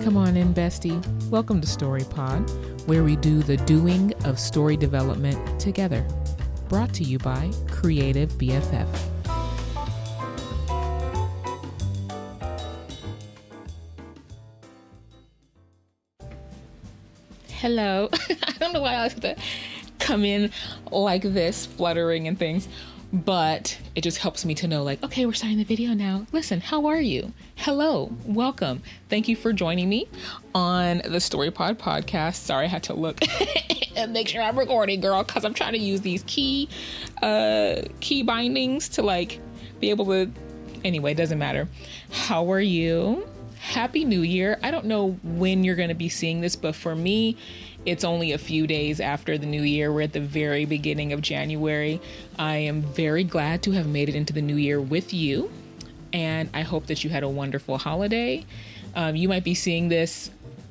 Come on in, bestie. Welcome to StoryPod, where we do the doing of story development together. Brought to you by Creative BFF. Hello. I don't know why I like to come in like this, fluttering and things, but it just helps me to know, like, okay, we're starting the video now. Listen, how are you? Hello, welcome. Thank you for joining me on the StoryPod podcast. Sorry, I had to look and make sure I'm recording, girl, because I'm trying to use these key bindings to like be able to. Anyway, it doesn't matter. How are you? Happy New Year. I don't know when you're going to be seeing this, but for me, it's only a few days after the new year. We're at the very beginning of January. I am very glad to have made it into the new year with you, and I hope that you had a wonderful holiday. You might be seeing this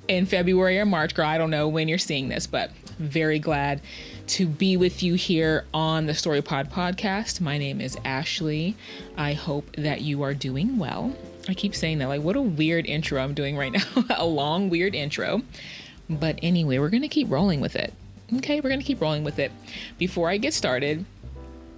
in February or March, girl. I don't know when you're seeing this, but very glad to be with you here on the StoryPod podcast. My name is Ashley. I hope that you are doing well. I keep saying that, like, what a weird intro I'm doing right now. A long, weird intro. But anyway, we're going to keep rolling with it. Okay, we're going to keep rolling with it. Before I get started,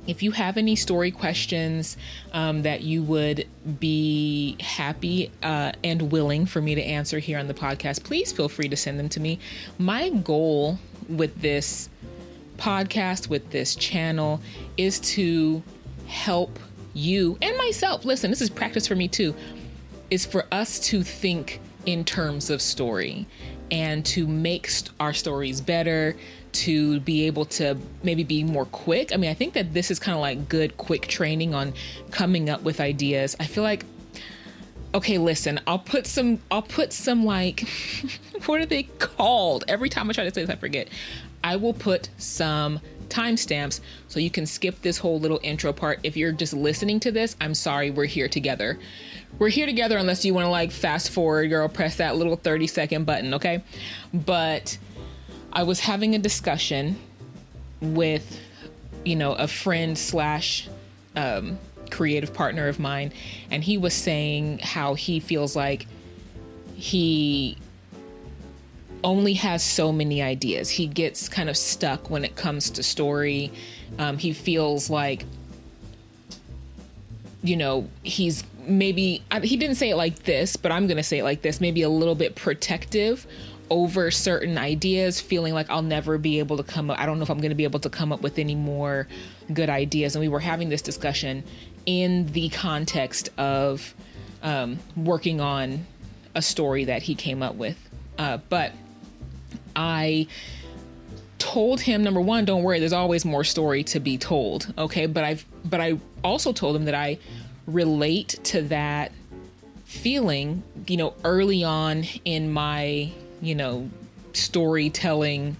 if you have any story questions that you would be happy and willing for me to answer here on the podcast, please feel free to send them to me. My goal with this podcast, with this channel, is to help you and myself. Listen, this is practice for me too, is for us to think in terms of story and to make our stories better, to be able to maybe be more quick. I mean, I think that this is kind of like good, quick training on coming up with ideas. I feel like, okay, listen, I'll put some like, what are they called? Every time I try to say this, I forget. I will put some timestamps so you can skip this whole little intro part. If you're just listening to this, I'm sorry, we're here together. We're here together unless you want to like fast forward, girl, press that little 30-second button, okay? But I was having a discussion with, a friend slash creative partner of mine, and he was saying how he feels like he only has so many ideas. He gets kind of stuck when it comes to story. He feels like, he's maybe, he didn't say it like this, but I'm going to say it like this, maybe a little bit protective over certain ideas, feeling like I'll never be able to come up. I don't know if I'm going to be able to come up with any more good ideas. And we were having this discussion in the context of working on a story that he came up with. But I told him, number one, don't worry, there's always more story to be told. Okay. But I also told him that I relate to that feeling, early on in my, storytelling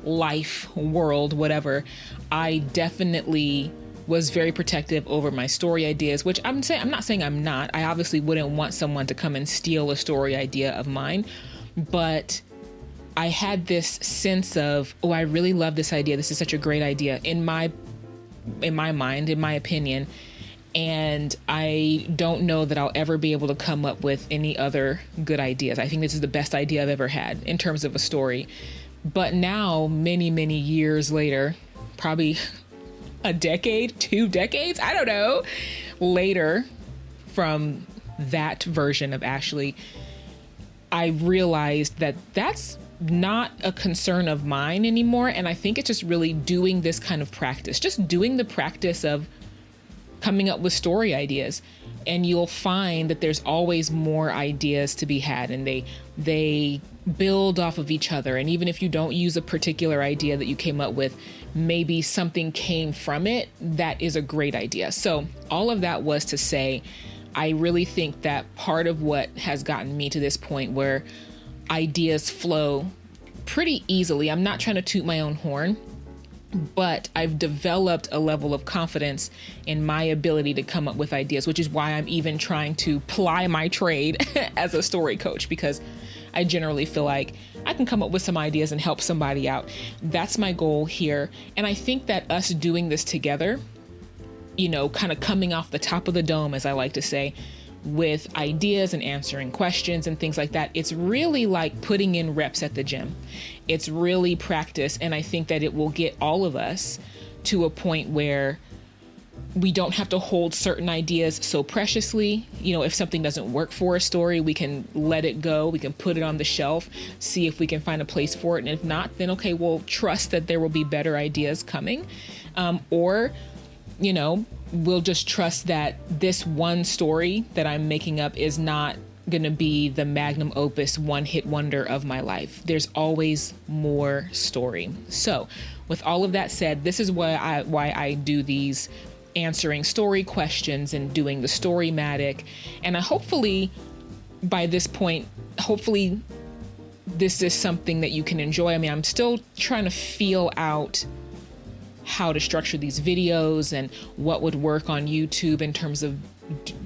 life, world, whatever. I definitely was very protective over my story ideas, which I'm not saying I'm not. I obviously wouldn't want someone to come and steal a story idea of mine, but I had this sense of, oh, I really love this idea. This is such a great idea in my mind, in my opinion. And I don't know that I'll ever be able to come up with any other good ideas. I think this is the best idea I've ever had in terms of a story. But now, many, many years later, probably a decade, 2 decades, I don't know, later from that version of Ashley, I realized that that's not a concern of mine anymore. And I think it's just really doing this kind of practice, just doing the practice of coming up with story ideas, and you'll find that there's always more ideas to be had, and they build off of each other. And even if you don't use a particular idea that you came up with, maybe something came from it that is a great idea. So all of that was to say, I really think that part of what has gotten me to this point where ideas flow pretty easily, I'm not trying to toot my own horn, but I've developed a level of confidence in my ability to come up with ideas, which is why I'm even trying to ply my trade as a story coach, because I generally feel like I can come up with some ideas and help somebody out. That's my goal here. And I think that us doing this together, kind of coming off the top of the dome, as I like to say, with ideas and answering questions and things like that. It's really like putting in reps at the gym. It's really practice. And I think that it will get all of us to a point where we don't have to hold certain ideas so preciously. You know, if something doesn't work for a story, we can let it go. We can put it on the shelf, see if we can find a place for it. And if not, then okay, we'll trust that there will be better ideas coming. Or, you know, we'll just trust that this one story that I'm making up is not going to be the magnum opus one hit wonder of my life. There's always more story. So with all of that said, this is why I do these answering story questions and doing the Storymatic. And hopefully by this point, hopefully this is something that you can enjoy. I mean, I'm still trying to feel out how to structure these videos and what would work on YouTube in terms of,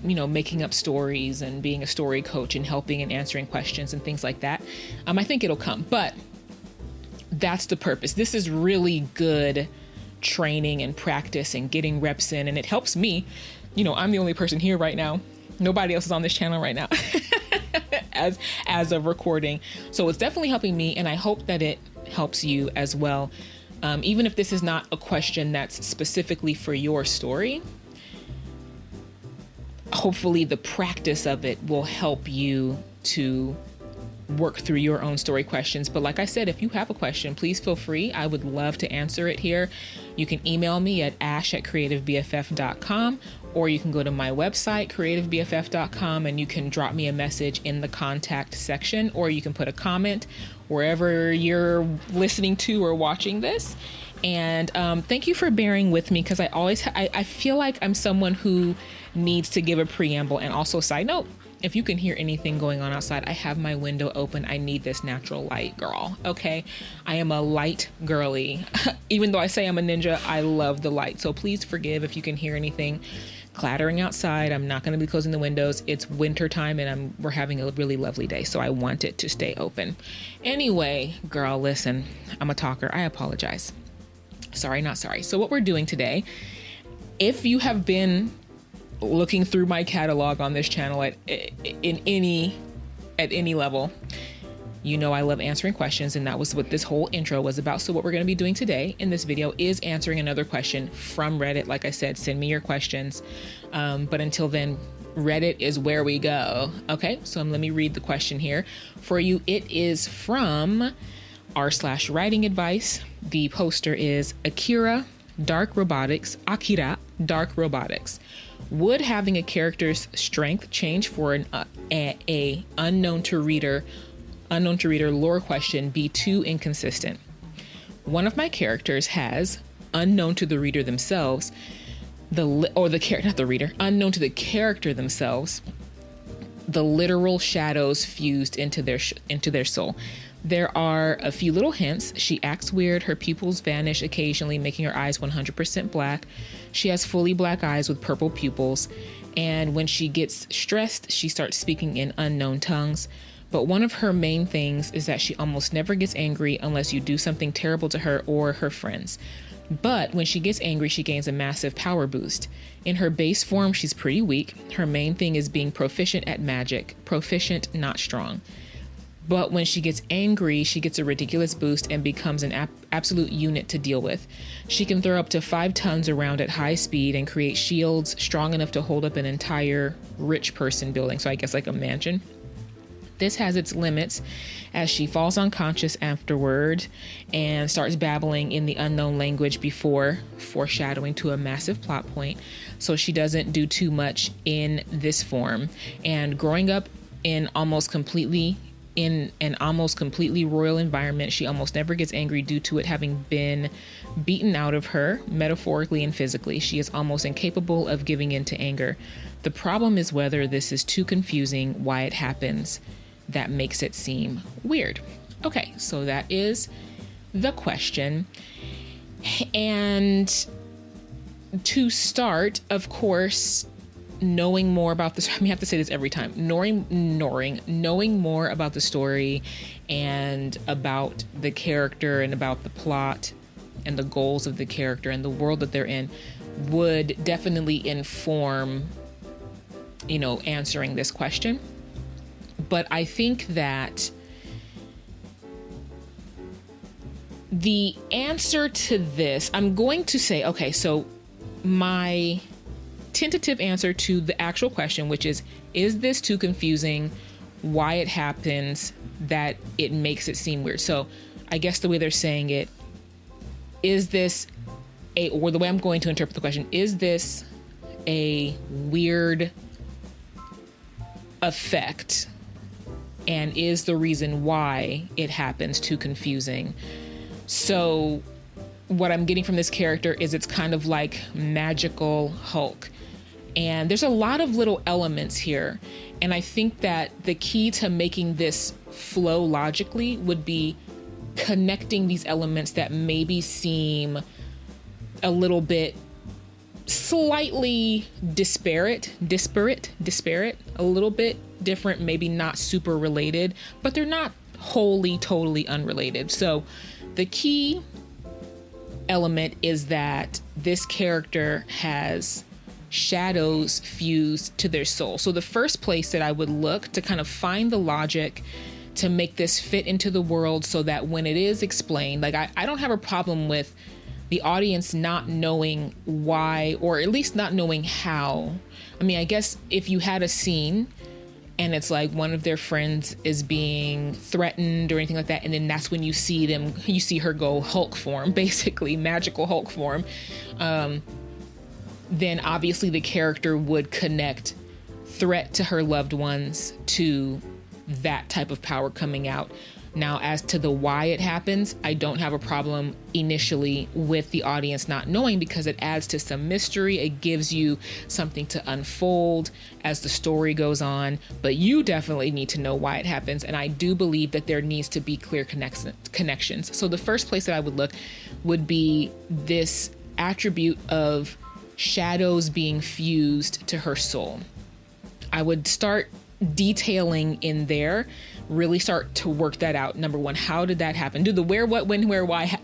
you know, making up stories and being a story coach and helping and answering questions and things like that. I think it'll come, but that's the purpose. This is really good training and practice and getting reps in, and it helps me. You know, I'm the only person here right now. Nobody else is on this channel right now as of recording. So it's definitely helping me, and I hope that it helps you as well. Even if this is not a question that's specifically for your story, hopefully the practice of it will help you to work through your own story questions. But like I said, if you have a question, please feel free. I would love to answer it here. You can email me at ash@creativebff.com, or you can go to my website, creativebff.com, and you can drop me a message in the contact section, or you can put a comment wherever you're listening to or watching this. And thank you for bearing with me, because I feel like I'm someone who needs to give a preamble. And also, side note, if you can hear anything going on outside, I have my window open. I need this natural light, girl. Okay. I am a light girly. Even though I say I'm a ninja, I love the light. So please forgive if you can hear anything clattering outside. I'm not going to be closing the windows. It's winter time and we're having a really lovely day. So I want it to stay open. Anyway, girl, listen, I'm a talker. I apologize. Sorry, not sorry. So what we're doing today, if you have been looking through my catalog on this channel at any level, you know I love answering questions, and that was what this whole intro was about. So what we're going to be doing today in this video is answering another question from Reddit. Like I said, send me your questions. But until then, Reddit is where we go. Okay, so let me read the question here for you. It is from r/writing advice. The poster is Akira Dark Robotics. Would having a character's strength change for an unknown to reader lore question be too inconsistent? One of my characters has, unknown to the reader themselves, unknown to the character themselves, the literal shadows fused into their soul. There are a few little hints. She acts weird. Her pupils vanish occasionally, making her eyes 100% black. She has fully black eyes with purple pupils. And when she gets stressed, she starts speaking in unknown tongues. But one of her main things is that she almost never gets angry unless you do something terrible to her or her friends. But when she gets angry, she gains a massive power boost. In her base form, she's pretty weak. Her main thing is being proficient at magic. Proficient, not strong. But when she gets angry, she gets a ridiculous boost and becomes an absolute unit to deal with. She can throw up to 5 tons around at high speed and create shields strong enough to hold up an entire rich person building. So I guess like a mansion. This has its limits as she falls unconscious afterward and starts babbling in the unknown language before foreshadowing to a massive plot point. So she doesn't do too much in this form. And growing up in an almost completely royal environment, she almost never gets angry due to it having been beaten out of her, metaphorically and physically. She is almost incapable of giving in to anger. The problem is whether this is too confusing, why it happens. That makes it seem weird. Okay, so that is the question. And to start, of course, knowing more about this, I have to say this every time, knowing more about the story and about the character and about the plot and the goals of the character and the world that they're in would definitely inform answering this question. But I think that the answer to this, I'm going to say, okay, so my tentative answer to the actual question, which is this too confusing? Why it happens that it makes it seem weird? So I guess the way they're saying it, is this or the way I'm going to interpret the question, is this a weird effect? And is the reason why it happens too confusing? So what I'm getting from this character is it's kind of like magical Hulk. And there's a lot of little elements here. And I think that the key to making this flow logically would be connecting these elements that maybe seem a little bit slightly disparate, a little bit different, maybe not super related, but they're not wholly, totally unrelated. So the key element is that this character has shadows fused to their soul. So the first place that I would look to kind of find the logic to make this fit into the world so that when it is explained, like I don't have a problem with the audience not knowing why, or at least not knowing how. I mean, I guess if you had a scene and it's like one of their friends is being threatened or anything like that, and then that's when you see her go Hulk form, basically magical Hulk form, then obviously the character would connect threat to her loved ones to that type of power coming out. Now, as to the why it happens, I don't have a problem initially with the audience not knowing, because it adds to some mystery. It gives you something to unfold as the story goes on, but you definitely need to know why it happens. And I do believe that there needs to be clear connections. So the first place that I would look would be this attribute of shadows being fused to her soul. I would start detailing in there, really start to work that out. Number one, how did that happen? Do the where, what, when, where, why.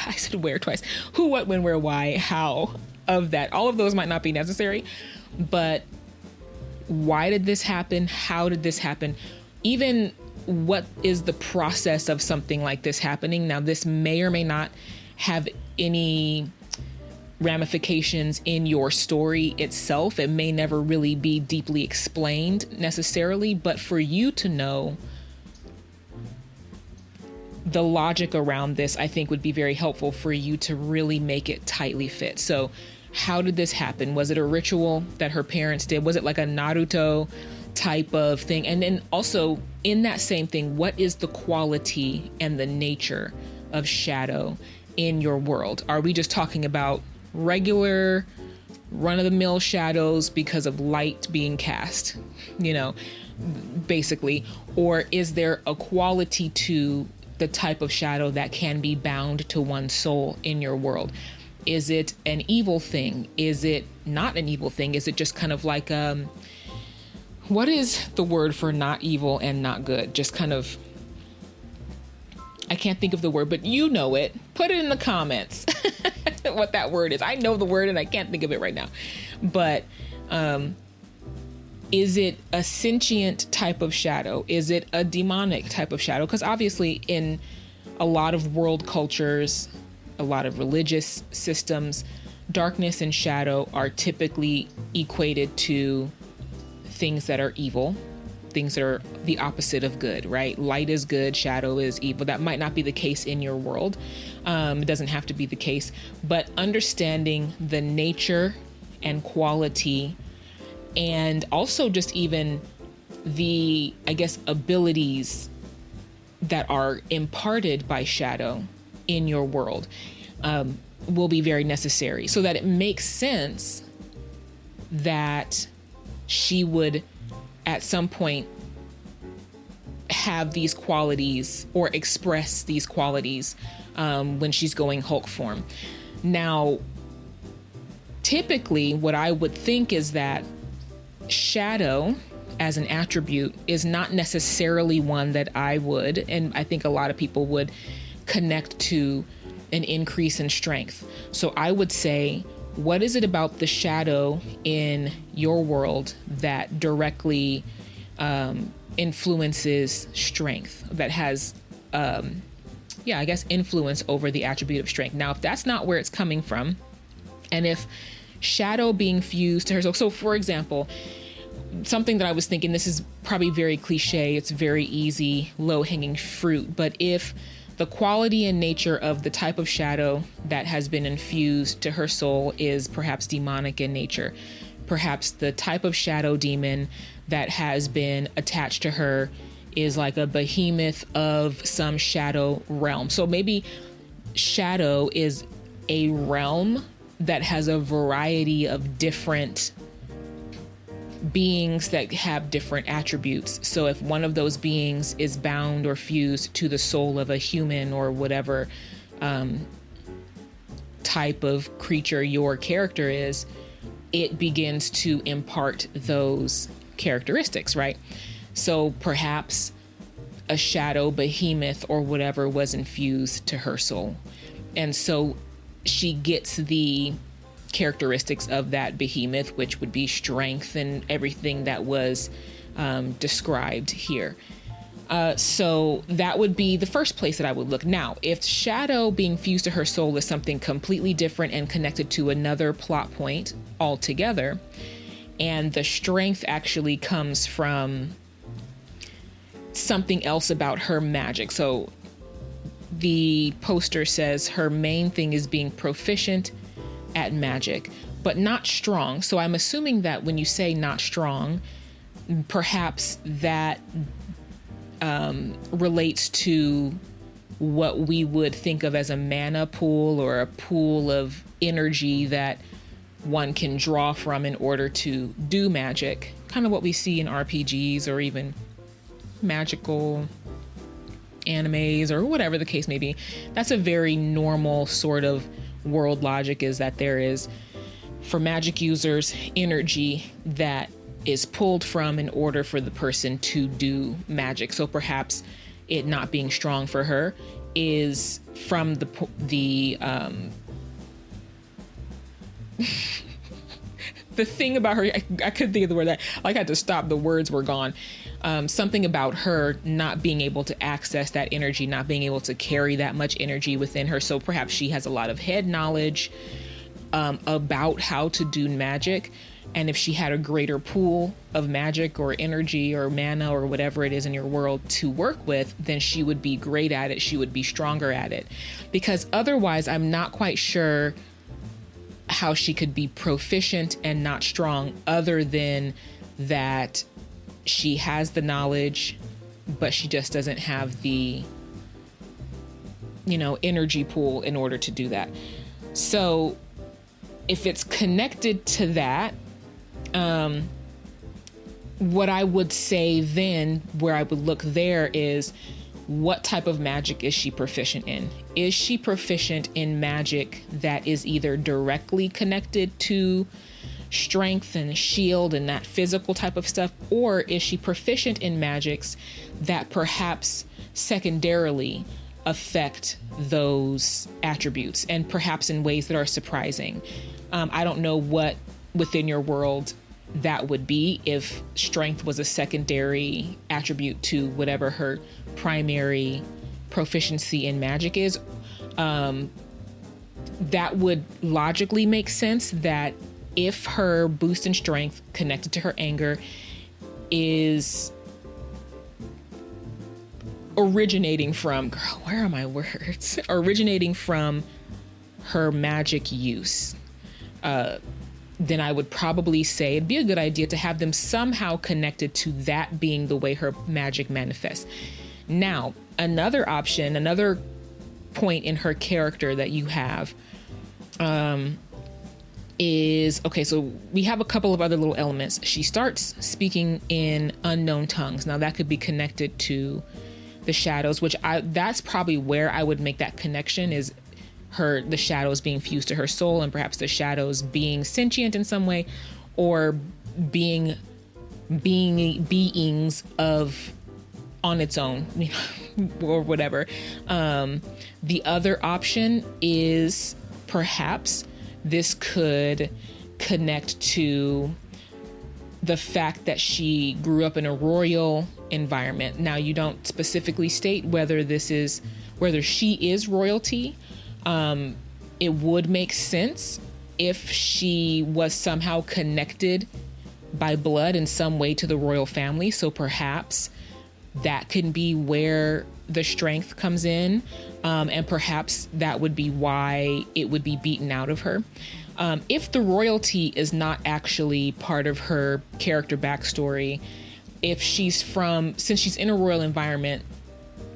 I said where twice. Who, what, when, where, why, how of that. All of those might not be necessary, but why did this happen? How did this happen? Even what is the process of something like this happening? Now, this may or may not have any ramifications in your story itself. It may never really be deeply explained necessarily, but for you to know the logic around this, I think would be very helpful for you to really make it tightly fit. So how did this happen? Was it a ritual that her parents did? Was it like a Naruto type of thing? And then also in that same thing, what is the quality and the nature of shadow in your world? Are we just talking about regular run-of-the-mill shadows because of light being cast, basically? Or is there a quality to the type of shadow that can be bound to one's soul in your world? Is it an evil thing? Is it not an evil thing? Is it just kind of like, what is the word for not evil and not good? Just kind of, I can't think of the word, but you know it. Put it in the comments what that word is. I know the word and I can't think of it right now. But is it a sentient type of shadow? Is it a demonic type of shadow? Because obviously in a lot of world cultures, a lot of religious systems, darkness and shadow are typically equated to things that are evil, things that are the opposite of good, right? Light is good, shadow is evil. That might not be the case in your world. It doesn't have to be the case, but understanding the nature and quality, and also just even the, I guess, abilities that are imparted by shadow in your world will be very necessary, so that it makes sense that she would at some point have these qualities or express these qualities when she's going Hulk form. Now, typically what I would think is that shadow as an attribute is not necessarily one that I would, and I think a lot of people would, connect to an increase in strength. So I would say what is it about the shadow in your world that directly influences strength, that has, influence over the attribute of strength? Now, if that's not where it's coming from, and if shadow being fused to her, so for example, something that I was thinking, this is probably very cliche, it's very easy, low-hanging fruit, but if the quality and nature of the type of shadow that has been infused to her soul is perhaps demonic in nature, perhaps the type of shadow demon that has been attached to her is like a behemoth of some shadow realm. So maybe shadow is a realm that has a variety of different beings that have different attributes. So if one of those beings is bound or fused to the soul of a human or whatever type of creature your character is, it begins to impart those characteristics, right? So perhaps a shadow behemoth or whatever was infused to her soul. And so she gets the characteristics of that behemoth, which would be strength and everything that was described here. So that would be the first place that I would look. Now, if shadow being fused to her soul is something completely different and connected to another plot point altogether, and the strength actually comes from something else about her magic. So the poster says her main thing is being proficient at magic, but not strong. So I'm assuming that when you say not strong, perhaps that relates to what we would think of as a mana pool or a pool of energy that one can draw from in order to do magic, kind of what we see in RPGs or even magical animes or whatever the case may be. That's a very normal sort of world logic, is that there is, for magic users, energy that is pulled from in order for the person to do magic. So perhaps it not being strong for her is from the the thing about her, I couldn't think of the word, that I had to stop, the words were gone. Something about her not being able to access that energy, not being able to carry that much energy within her. So perhaps she has a lot of head knowledge about how to do magic. And if she had a greater pool of magic or energy or mana or whatever it is in your world to work with, then she would be great at it. She would be stronger at it. Because otherwise, I'm not quite sure how she could be proficient and not strong, other than that she has the knowledge, but she just doesn't have the, energy pool in order to do that. So if it's connected to that, what I would say then, where I would look there, is what type of magic is she proficient in? Is she proficient in magic that is either directly connected to strength and shield and that physical type of stuff, or is she proficient in magics that perhaps secondarily affect those attributes, and perhaps in ways that are surprising? I don't know what within your world that would be, if strength was a secondary attribute to whatever her primary proficiency in magic is. That would logically make sense, that if her boost in strength connected to her anger is originating from, girl, where are my words? Originating from her magic use, then I would probably say it'd be a good idea to have them somehow connected to that being the way her magic manifests. Now, another option, another point in her character that you have is, okay, so we have a couple of other little elements. She starts speaking in unknown tongues. Now that could be connected to the shadows, which that's probably where I would make that connection, is the shadows being fused to her soul, and perhaps the shadows being sentient in some way, or being beings of on its own, or whatever. The other option is perhaps this could connect to the fact that she grew up in a royal environment. Now, you don't specifically state whether she is royalty. It would make sense if she was somehow connected by blood in some way to the royal family. So perhaps that can be where the strength comes in. And perhaps that would be why it would be beaten out of her. If the royalty is not actually part of her character backstory, since she's in a royal environment,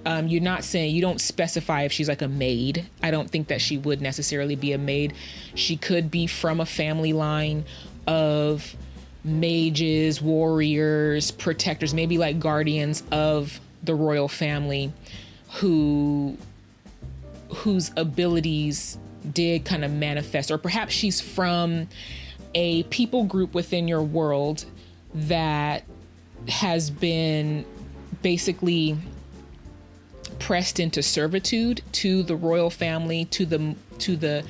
you don't specify if she's like a maid. I don't think that she would necessarily be a maid. She could be from a family line of mages, warriors, protectors, maybe like guardians of the royal family whose abilities did kind of manifest. Or perhaps she's from a people group within your world that has been basically pressed into servitude to the royal family, to the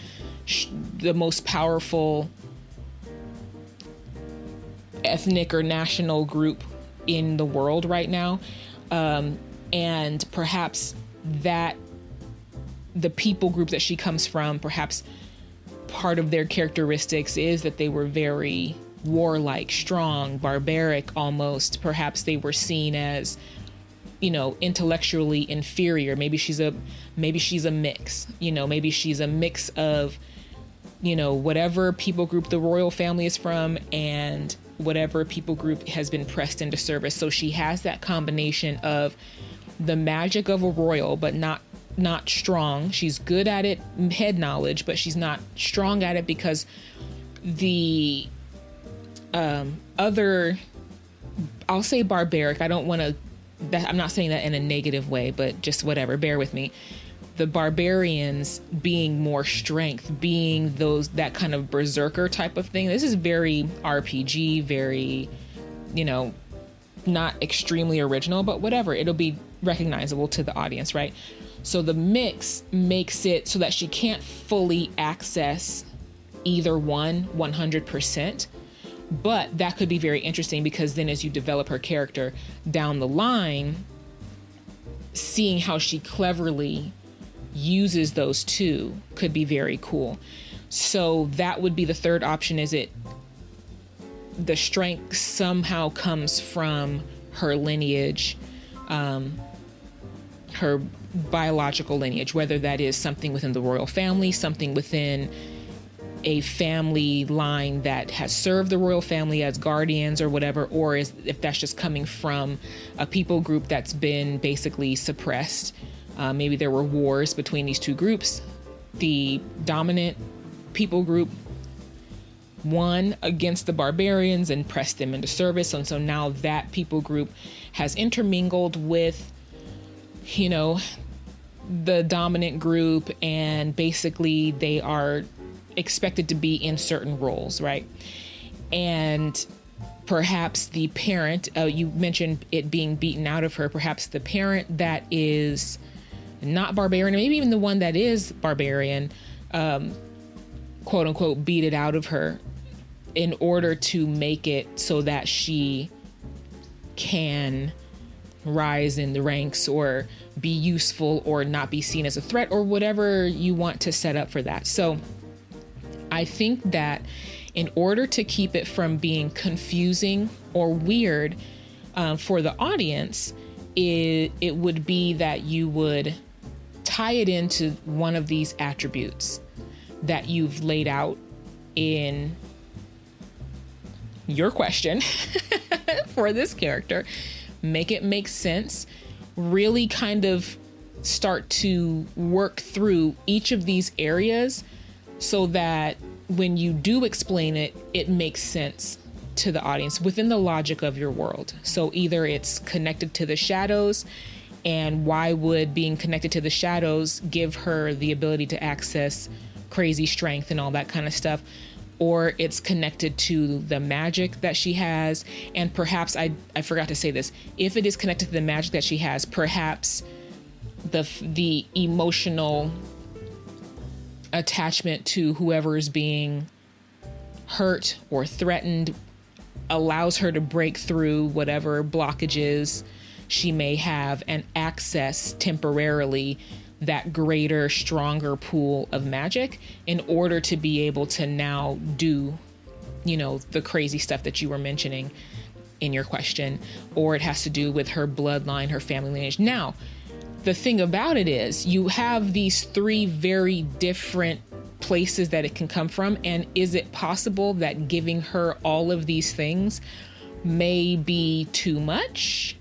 most powerful ethnic or national group in the world right now. And perhaps that the people group that she comes from, perhaps part of their characteristics is that they were very warlike, strong, barbaric almost. Perhaps they were seen as, intellectually inferior. Maybe she's a mix, maybe she's a mix of, whatever people group the royal family is from and whatever people group has been pressed into service. So she has that combination of the magic of a royal, but not strong. She's good at it, head knowledge, but she's not strong at it because the other, I'll say barbaric. I'm not saying that in a negative way, but just whatever, bear with me. The barbarians being more strength, being that kind of berserker type of thing. This is very RPG, very, not extremely original, but whatever. It'll be recognizable to the audience, right? So the mix makes it so that she can't fully access either one 100%. But that could be very interesting because then as you develop her character down the line, seeing how she cleverly uses those two could be very cool. So that would be the third option. Is it the strength somehow comes from her lineage, her biological lineage, whether that is something within the royal family, something within a family line that has served the royal family as guardians or whatever, or if that's just coming from a people group that's been basically suppressed. Maybe there were wars between these two groups. The dominant people group won against the barbarians and pressed them into service. And so now that people group has intermingled with, the dominant group, and basically they are expected to be in certain roles, right? And perhaps the parent, you mentioned it being beaten out of her, perhaps the parent that is not barbarian, or maybe even the one that is barbarian, quote unquote, beat it out of her in order to make it so that she can rise in the ranks or be useful or not be seen as a threat or whatever you want to set up for that. So I think that in order to keep it from being confusing or weird for the audience, it would be that you would tie it into one of these attributes that you've laid out in your question for this character. Make it make sense. Really kind of start to work through each of these areas so that when you do explain it, it makes sense to the audience within the logic of your world. So either it's connected to the shadows, and why would being connected to the shadows give her the ability to access crazy strength and all that kind of stuff, or it's connected to the magic that she has. And perhaps I forgot to say this, if it is connected to the magic that she has, perhaps the emotional attachment to whoever is being hurt or threatened allows her to break through whatever blockages she may have and access temporarily that greater, stronger pool of magic in order to be able to now do, the crazy stuff that you were mentioning in your question, or it has to do with her bloodline, her family lineage. Now, the thing about it is you have these three very different places that it can come from. And is it possible that giving her all of these things may be too much,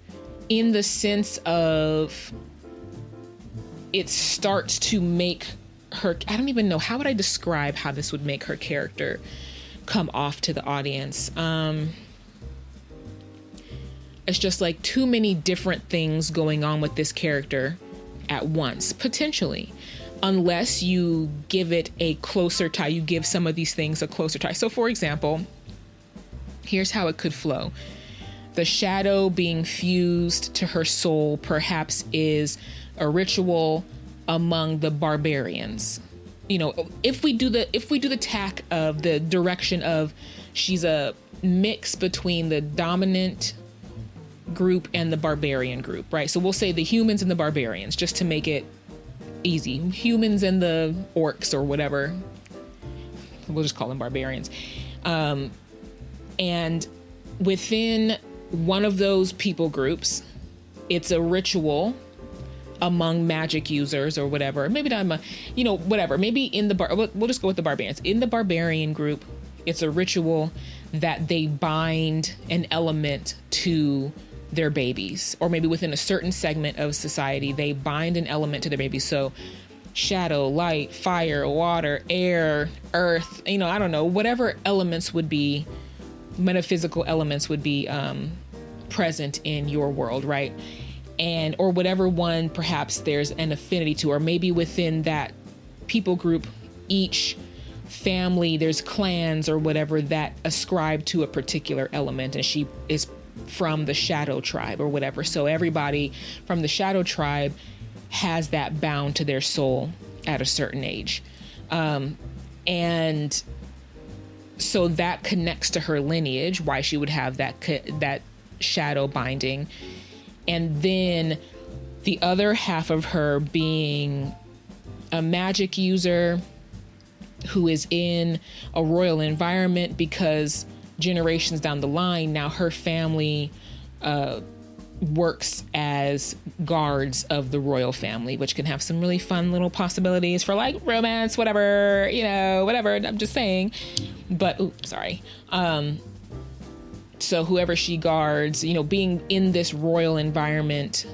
in the sense of it starts to make her, I don't even know, how would I describe how this would make her character come off to the audience? It's just like too many different things going on with this character at once, potentially, unless you give it a closer tie. You give some of these things a closer tie. So for example, here's how it could flow. The shadow being fused to her soul perhaps is a ritual among the barbarians. If we do the tack of the direction of she's a mix between the dominant group and the barbarian group, right? So we'll say the humans and the barbarians, just to make it easy. Humans and the orcs or whatever. We'll just call them barbarians. And within one of those people groups, it's a ritual among magic users or whatever. Maybe not, whatever. Maybe in we'll just go with the barbarians. In the barbarian group, it's a ritual that they bind an element to their babies, or maybe within a certain segment of society, they bind an element to their babies. So shadow, light, fire, water, air, earth, I don't know, whatever elements would be, metaphysical elements would be present in your world, right? And, or whatever one perhaps there's an affinity to, or maybe within that people group, each family, there's clans or whatever that ascribe to a particular element, and she is from the shadow tribe or whatever. So everybody from the shadow tribe has that bound to their soul at a certain age. And so that connects to her lineage, why she would have that shadow binding. And then the other half of her being a magic user who is in a royal environment, because generations down the line, now her family works as guards of the royal family, which can have some really fun little possibilities for like romance, whatever, whatever. I'm just saying. But, sorry. So whoever she guards, being in this royal environment,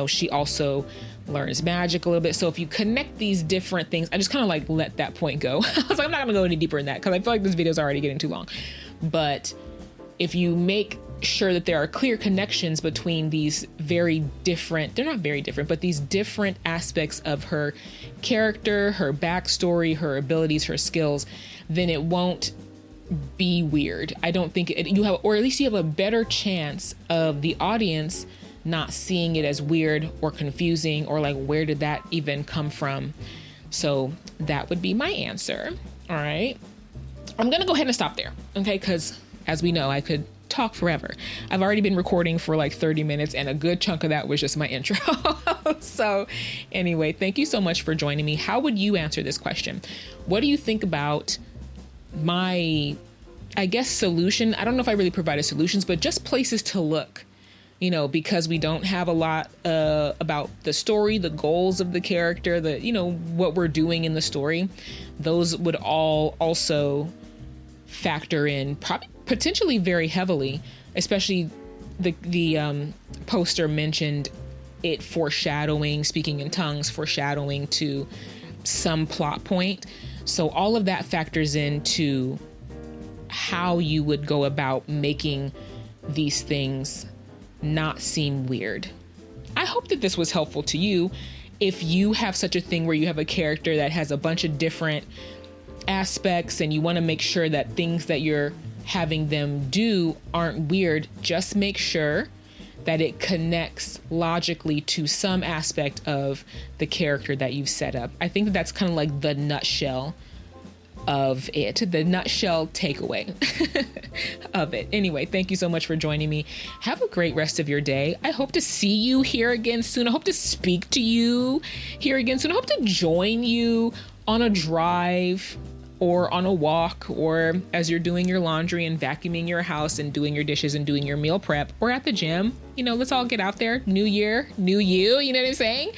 she also learns magic a little bit. So if you connect these different things, I just kind of like let that point go. I was like, I'm not going to go any deeper in that because I feel like this video is already getting too long. But if you make sure that there are clear connections between these very different, they're not very different, but these different aspects of her character, her backstory, her abilities, her skills, then it won't be weird. I don't think you have, or at least you have a better chance of the audience not seeing it as weird or confusing, or like, where did that even come from? So that would be my answer. All right. I'm going to go ahead and stop there. Okay. Because as we know, I could talk forever. I've already been recording for like 30 minutes and a good chunk of that was just my intro. So anyway, thank you so much for joining me. How would you answer this question? What do you think about my, I guess, solution? I don't know if I really provided solutions, but just places to look, because we don't have a lot about the story, the goals of the character, what we're doing in the story. Those would all also factor in probably potentially very heavily, especially the poster mentioned it foreshadowing, speaking in tongues, foreshadowing to some plot point. So all of that factors into how you would go about making these things not seem weird. I hope that this was helpful to you. If you have such a thing where you have a character that has a bunch of different aspects and you want to make sure that things that you're having them do aren't weird, just make sure that it connects logically to some aspect of the character that you've set up. I think that that's kind of like the nutshell of it, the nutshell takeaway of it. Anyway, thank you so much for joining me. Have a great rest of your day. I hope to see you here again soon. I hope to speak to you here again soon. I hope to join you on a drive or on a walk, or as you're doing your laundry and vacuuming your house and doing your dishes and doing your meal prep, or at the gym. You know, let's all get out there. New year, new you know what I'm saying?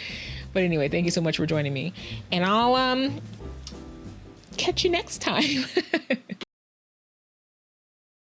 But anyway, thank you so much for joining me, and I'll catch you next time.